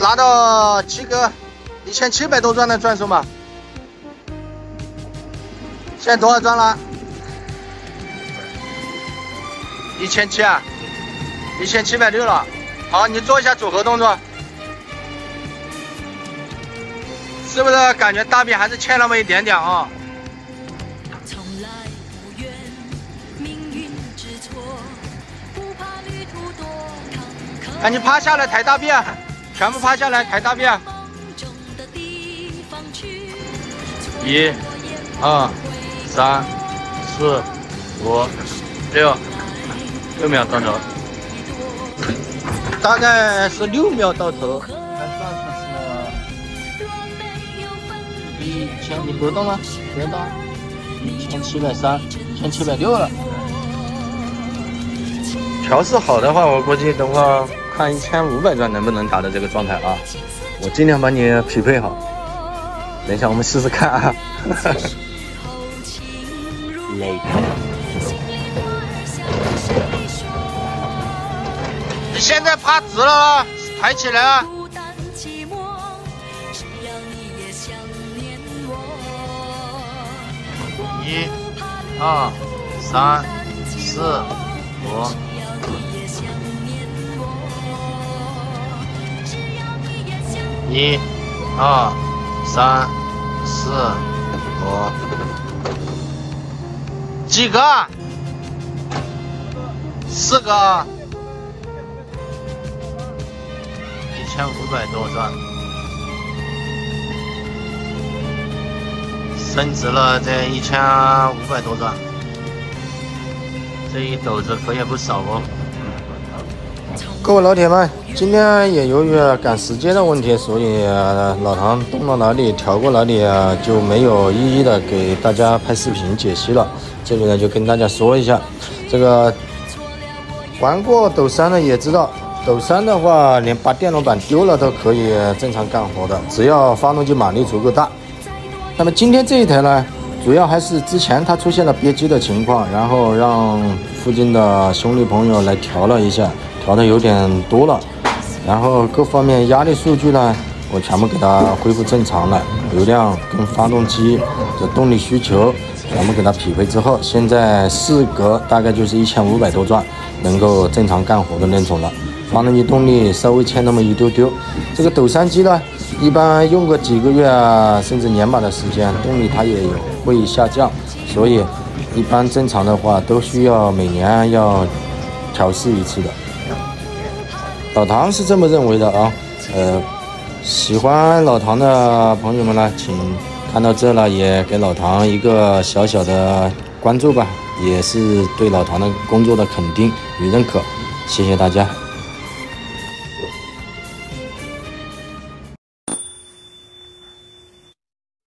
拿到几个1700多钻的钻数嘛？现在多少钻了？1700啊，1760了。好，你做一下组合动作，是不是感觉大臂还是欠那么一点点啊？赶紧趴下来抬大臂，全部趴下来抬大臂。1、2、3、4、5、6秒到头，大概是6秒到头。还算是1000，你不动了，别动，1730、1760了。调试好的话，我估计等会儿看1500钻能不能达到这个状态啊！我尽量把你匹配好。等一下我们试试看啊！累。你现在趴直了，抬起来啊！1、2、3、4、5。1、2、3、4、5，几个？4个。1500多钻，升值了这1500多钻，这一斗子可也不少哦。各位老铁们，今天也由于赶时间的问题，所以老唐动到哪里调过哪里就没有一一的给大家拍视频解析了。这里呢就跟大家说一下，这个玩过斗3的也知道，斗3的话连把电路板丢了都可以正常干活的，只要发动机马力足够大。那么今天这一台呢，主要还是之前它出现了憋机的情况，然后让附近的兄弟朋友来调了一下。调的有点多了，然后各方面压力数据呢，我全部给它恢复正常了，流量跟发动机的动力需求全部给它匹配之后，现在4格大概就是1500多转，能够正常干活的那种了。发动机动力稍微欠那么一丢丢，这个斗3机呢，一般用个几个月甚至年把的时间，动力它也会下降，所以一般正常的话都需要每年要调试一次的。老唐是这么认为的啊，喜欢老唐的朋友们呢，请看到这了也给老唐一个小小的关注吧，也是对老唐的工作的肯定与认可，谢谢大家。